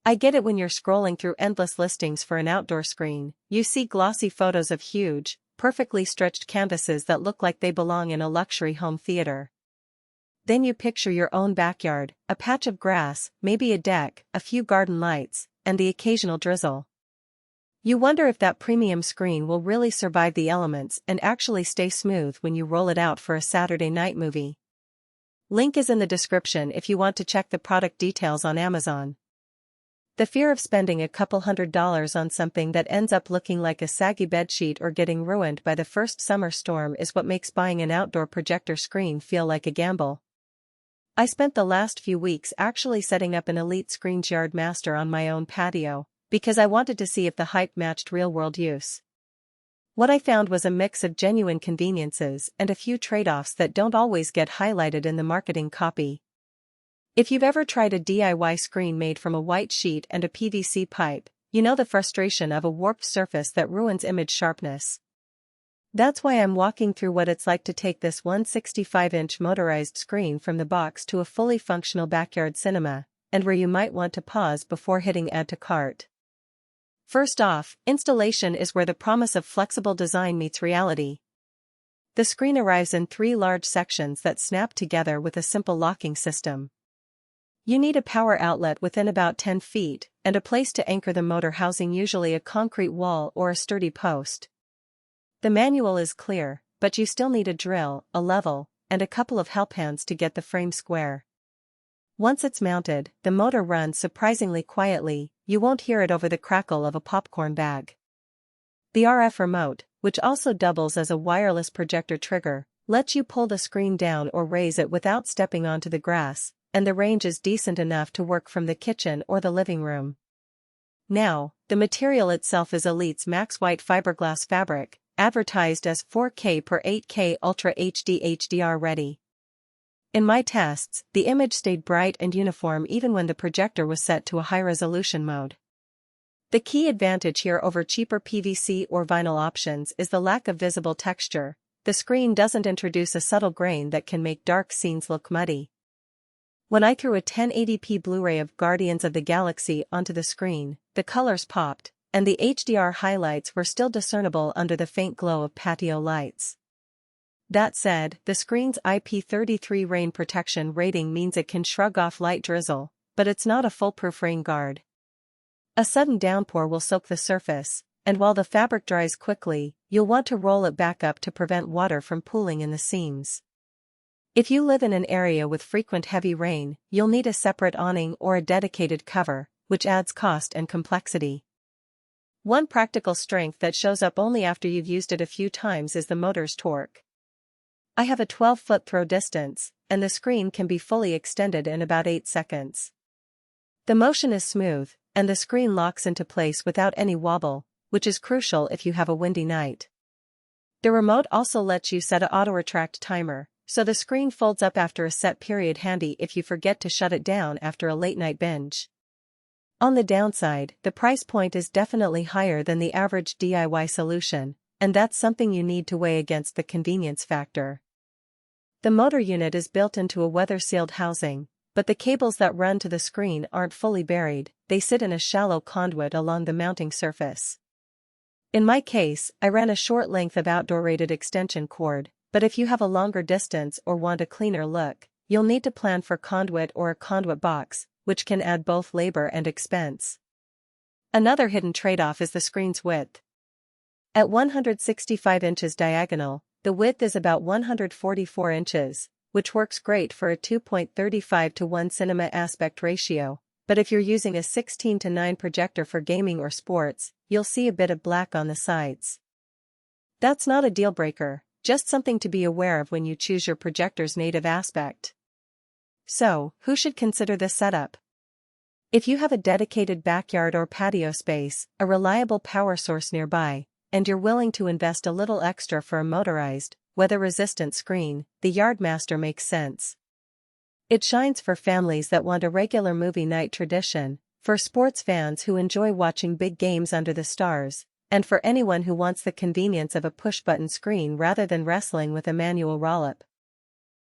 I get it. When you're scrolling through endless listings for an outdoor screen, you see glossy photos of huge, perfectly stretched canvases that look like they belong in a luxury home theater. Then you picture your own backyard, a patch of grass, maybe a deck, a few garden lights, and the occasional drizzle. You wonder if that premium screen will really survive the elements and actually stay smooth when you roll it out for a Saturday night movie. Link is in the description if you want to check the product details on Amazon. The fear of spending a couple $100s on something that ends up looking like a saggy bedsheet or getting ruined by the first summer storm is what makes buying an outdoor projector screen feel like a gamble. I spent the last few weeks actually setting up an Elite Screens Yard Master on my own patio, because I wanted to see if the hype matched real-world use. What I found was a mix of genuine conveniences and a few trade-offs that don't always get highlighted in the marketing copy. If you've ever tried a DIY screen made from a white sheet and a PVC pipe, you know the frustration of a warped surface that ruins image sharpness. That's why I'm walking through what it's like to take this 165-inch motorized screen from the box to a fully functional backyard cinema, and where you might want to pause before hitting add to cart. First off, installation is where the promise of flexible design meets reality. The screen arrives in 3 large sections that snap together with a simple locking system. You need a power outlet within about 10 feet, and a place to anchor the motor housing, usually a concrete wall or a sturdy post. The manual is clear, but you still need a drill, a level, and a couple of help hands to get the frame square. Once it's mounted, the motor runs surprisingly quietly. You won't hear it over the crackle of a popcorn bag. The RF remote, which also doubles as a wireless projector trigger, lets you pull the screen down or raise it without stepping onto the grass, and the range is decent enough to work from the kitchen or the living room. Now, the material itself is Elite's max white fiberglass fabric, advertised as 4K per 8K Ultra HD HDR ready. In my tests, the image stayed bright and uniform even when the projector was set to a high-resolution mode. The key advantage here over cheaper PVC or vinyl options is the lack of visible texture. The screen doesn't introduce a subtle grain that can make dark scenes look muddy. When I threw a 1080p Blu-ray of Guardians of the Galaxy onto the screen, the colors popped, and the HDR highlights were still discernible under the faint glow of patio lights. That said, the screen's IP33 rain protection rating means it can shrug off light drizzle, but it's not a foolproof rain guard. A sudden downpour will soak the surface, and while the fabric dries quickly, you'll want to roll it back up to prevent water from pooling in the seams. If you live in an area with frequent heavy rain, you'll need a separate awning or a dedicated cover, which adds cost and complexity. One practical strength that shows up only after you've used it a few times is the motor's torque. I have a 12-foot throw distance, and the screen can be fully extended in about 8 seconds. The motion is smooth, and the screen locks into place without any wobble, which is crucial if you have a windy night. The remote also lets you set an auto-retract timer, so the screen folds up after a set period, handy if you forget to shut it down after a late-night binge. On the downside, the price point is definitely higher than the average DIY solution, and that's something you need to weigh against the convenience factor. The motor unit is built into a weather-sealed housing, but the cables that run to the screen aren't fully buried, they sit in a shallow conduit along the mounting surface. In my case, I ran a short length of outdoor-rated extension cord, but if you have a longer distance or want a cleaner look, you'll need to plan for conduit or a conduit box, which can add both labor and expense. Another hidden trade-off is the screen's width. At 165 inches diagonal, the width is about 144 inches, which works great for a 2.35:1 cinema aspect ratio, but if you're using a 16:9 projector for gaming or sports, you'll see a bit of black on the sides. That's not a deal-breaker, just something to be aware of when you choose your projector's native aspect. So, who should consider this setup? If you have a dedicated backyard or patio space, a reliable power source nearby, and you're willing to invest a little extra for a motorized, weather-resistant screen, the Yardmaster makes sense. It shines for families that want a regular movie night tradition, for sports fans who enjoy watching big games under the stars, and for anyone who wants the convenience of a push-button screen rather than wrestling with a manual roll-up.